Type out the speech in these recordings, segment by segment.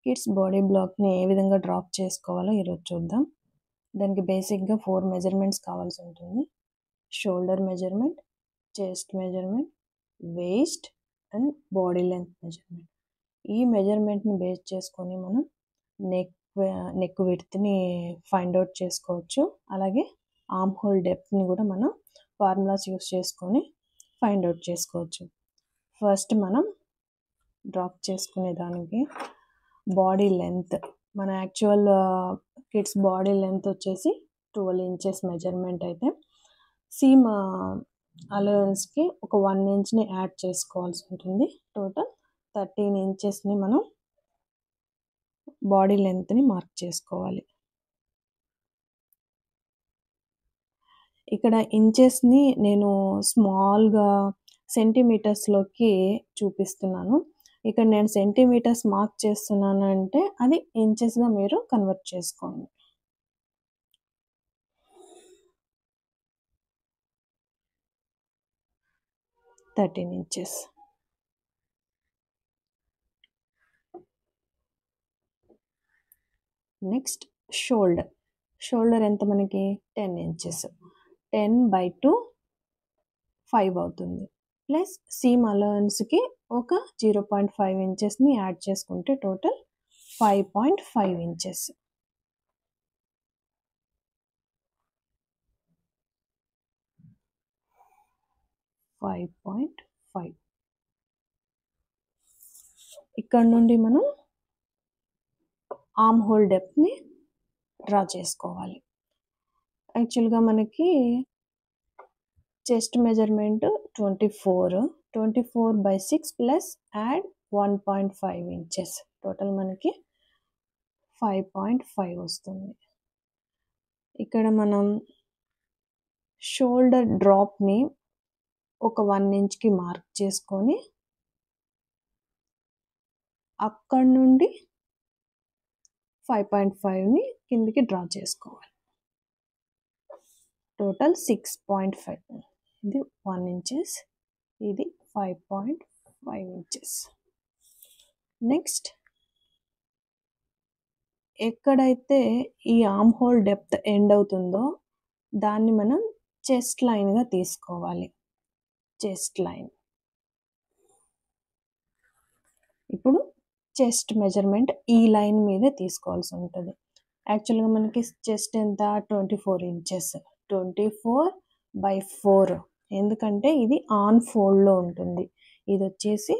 Kids body బ్లాక్ని ఏ విధంగా drop చేసుకోవాలో ఈరోజు చూద్దాం. దానికి బేసిక్గా 4 మెజర్మెంట్స్ కావాల్సి ఉంటుంది. Shoulder measurement, chest measurement, waste and body length measurement. ఈ మెజర్మెంట్ని బేస్ చేసుకొని మనం నెక్ విడ్త్ని ఫైండ్ అవుట్ చేసుకోవచ్చు. అలాగే ఆర్మ్ హోల్ డెప్త్ని కూడా మనం ఫార్ములాస్ యూస్ చేసుకొని ఫైండ్ అవుట్ చేసుకోవచ్చు. ఫస్ట్ మనం డ్రాప్ చేసుకునే దానికి బాడీ లెంత్, మన యాక్చువల్ కిడ్స్ బాడీ లెంత్ వచ్చేసి 12 ఇంచెస్ మెజర్మెంట్ అయితే సీమ్ అలవెన్స్కి ఒక 1 ఇంచ్ని యాడ్ చేసుకోవాల్సి ఉంటుంది. టోటల్ 13 ఇంచెస్ని మనం బాడీ లెంత్ని మార్క్ చేసుకోవాలి. ఇక్కడ ఇంచెస్ని నేను స్మాల్గా సెంటీమీటర్స్లోకి చూపిస్తున్నాను. ఇక్కడ నేను సెంటీమీటర్స్ మార్క్ చేస్తున్నాను అంటే అది ఇంచెస్గా మీరు కన్వర్ట్ చేసుకోండి. $13 inches. నెక్స్ట్ షోల్డర్ ఎంత మనకి 10 inches. 10/2 5 అవుతుంది. ప్లస్ సీమ్ అలవెన్స్కి ఒక 0.5 ఇంచెస్ని యాడ్ చేసుకుంటే టోటల్ 5.5 ఇంచెస్. ఇక్కడ నుండి మనం ఆర్మ్ హోల్ డెప్త్ని డ్రా చేసుకోవాలి. యాక్చువల్గా మనకి chest measurement 24/6 plus add 1.5 inches. Total మనకి 5.5 వస్తుంది. ఇక్కడ మనం షోల్డర్ డ్రాప్ని ఒక 1 ఇంచ్కి మార్క్ చేసుకొని అక్కడ నుండి 5.5ని కిందికి డ్రా చేసుకోవాలి. టోటల్ 6.5. ఇది 1 ఇంచెస్, ఇది 5.5 ఇంచెస్. నెక్స్ట్ ఎక్కడైతే ఈ ఆర్మ్ హోల్ డెప్త్ ఎండ్ అవుతుందో దాన్ని మనం చెస్ట్ లైన్గా తీసుకోవాలి. Chest line. ఇప్పుడు చెస్ట్ మెజర్మెంట్ ఈ లైన్ మీద తీసుకోవాల్సి ఉంటుంది. యాక్చువల్గా మనకి చెస్ట్ ఎంత 24 ఇంచెస్. 24/4 ఎందుకంటే ఇది ఆన్ ఫోల్డ్లో ఉంటుంది. ఇది వచ్చేసి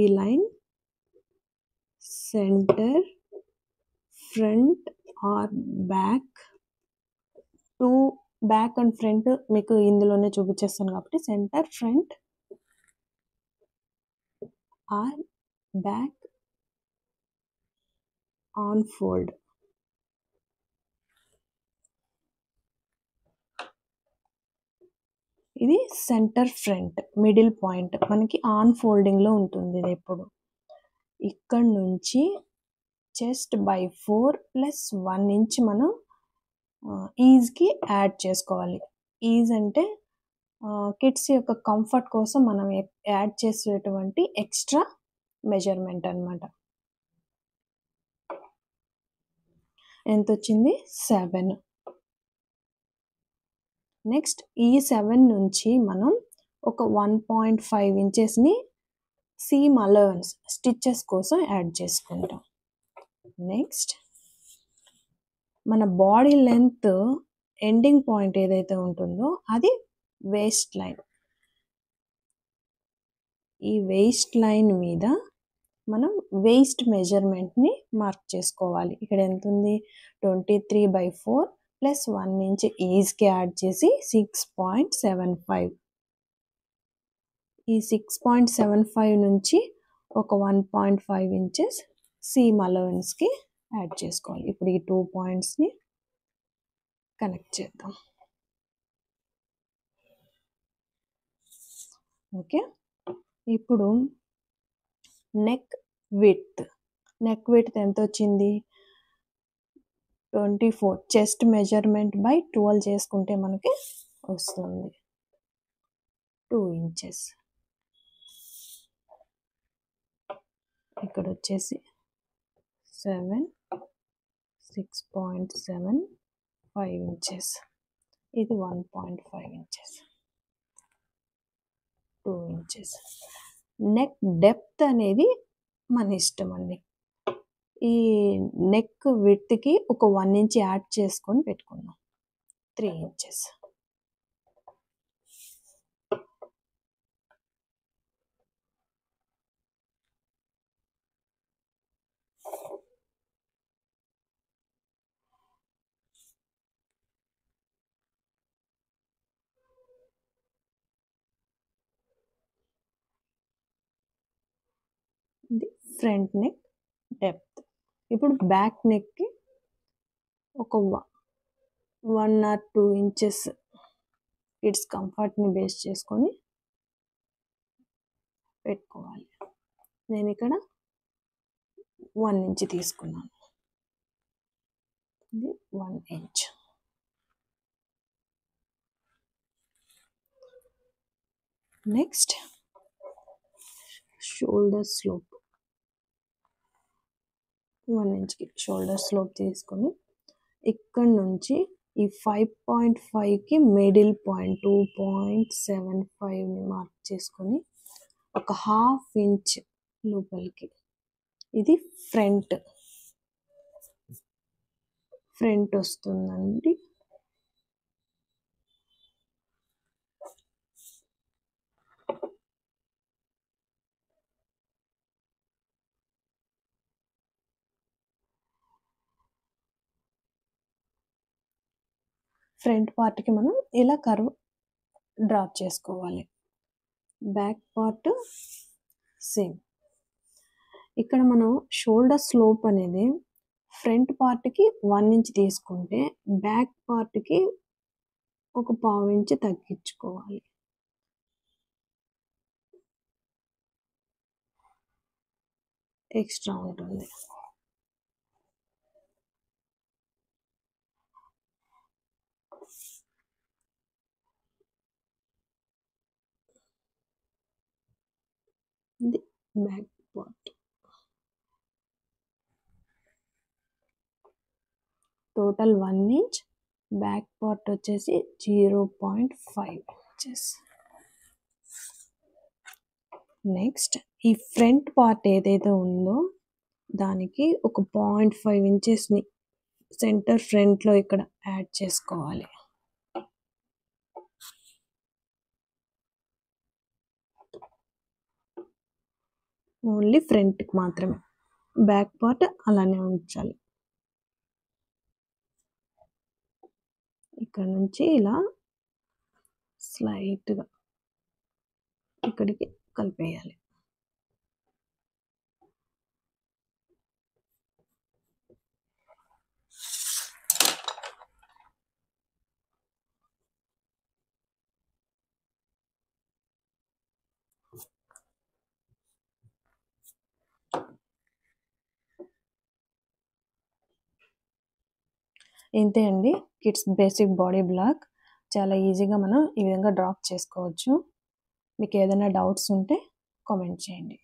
ఈ line centre front are back, back and front మీకు ఇందులోనే చూపించేస్తాను కాబట్టి centre front are back on fold. ఇది సెంటర్ ఫ్రంట్ మిడిల్ పాయింట్ మనకి ఆన్ ఫోల్డింగ్లో ఉంటుంది. ఇది ఎప్పుడు ఇక్కడ నుంచి చెస్ట్/4 ప్లస్ 1 ఇంచ్ మనం ఈజ్కి యాడ్ చేసుకోవాలి. ఈజ్ అంటే కిడ్స్ యొక్క కంఫర్ట్ కోసం మనం యాడ్ చేసేటువంటి ఎక్స్ట్రా మెజర్మెంట్ అన్నమాట. ఎంత వచ్చింది? 7. నెక్స్ట్ ఈ 7 నుంచి మనం ఒక 1.5 ఇంచెస్ని సీమ్ అలవెన్స్ స్టిచెస్ కోసం యాడ్ చేసుకుంటాం. నెక్స్ట్ మన బాడీ లెంత్ ఎండింగ్ పాయింట్ ఏదైతే ఉంటుందో అది వేస్ట్ లైన్. ఈ వేస్ట్ లైన్ మీద మనం వేస్ట్ మెజర్మెంట్ని మార్క్ చేసుకోవాలి. ఇక్కడ ఎంత ఉంది? 23/4 ప్లస్ 1 ఇంచ్ ఈజ్కి యాడ్ చేసి 6.75. ఈ 6.75 నుంచి ఒక 1.5 ఇంచెస్ సీమ్ అలవెన్స్కి యాడ్ చేసుకోవాలి. ఇప్పుడు ఈ 2 పాయింట్స్ని కనెక్ట్ చేద్దాం. ఓకే, ఇప్పుడు నెక్ విడ్త్ ఎంత వచ్చింది? 24. చెస్ట్ మెజర్మెంట్ బై 12 చేసుకుంటే మనకి వస్తుంది 2 ఇంచెస్. ఇక్కడ వచ్చేసి 7, 6.75 ఇంచెస్, ఇది 1.5 ఇంచెస్, 2 ఇంచెస్. నెక్ డెప్త్ అనేది మన ఇష్టం అండి. ఈ నెక్ విడ్త్కి ఒక 1 ఇంచ్ యాడ్ చేసుకొని పెట్టుకుందాం, 3 ఇంచెస్. ఇది ఫ్రంట్ నెక్ డెప్త్. ఇప్పుడు బ్యాక్ నెక్కి ఒక 1 or 2 ఇంచెస్ కిడ్స్ కంఫర్ట్ని బేస్ చేసుకొని పెట్టుకోవాలి. నేను ఇక్కడ 1 ఇంచ్ తీసుకున్నాను, ఇది 1 ఇంచ్. నెక్స్ట్ షోల్డర్ స్లోప్, 1 ఇంచ్కి షోల్డర్ స్లోప్ తీసుకొని ఇక్కడ నుంచి ఈ 5.5కి మిడిల్ పాయింట్ 2.75ని మార్క్ చేసుకొని ఒక 1/2 ఇంచ్ లోపలికి, ఇది ఫ్రంట్ వస్తుందండి. ఫ్రంట్ పార్ట్కి మనం ఇలా కర్వ్ డ్రాప్ చేసుకోవాలి. Back part same. ఇక్కడ మనం షోల్డర్ స్లోప్ అనేది ఫ్రంట్ పార్ట్కి 1 ఇంచ్ తీసుకుంటే బ్యాక్ పార్ట్కి ఒక 1/2 ఇంచ్ తగ్గించుకోవాలి. ఎక్స్ట్రా ఉంటుంది. ఇది back part. Total 1 inch, back part వచ్చేసి 0.5 ఇంచెస్. నెక్స్ట్ ఈ ఫ్రంట్ పార్ట్ ఏదైతే ఉందో దానికి ఒక 0.5 ఇంచెస్ని సెంటర్ ఫ్రంట్లో ఇక్కడ యాడ్ చేసుకోవాలి. ఓన్లీ ఫ్రంట్కి మాత్రమే, బ్యాక్ పార్ట్ అలానే ఉంచాలి. ఇక్కడ నుంచి ఇలా స్లైట్గా ఇక్కడికి కలిపేయాలి. ఇంతే అండి కిడ్స్ బేసిక్ బాడీ బ్లాక్. చాలా ఈజీగా మనం ఈ విధంగా డ్రాప్ చేసుకోవచ్చు. మీకు ఏదైనా డౌట్స్ ఉంటే కామెంట్ చేయండి.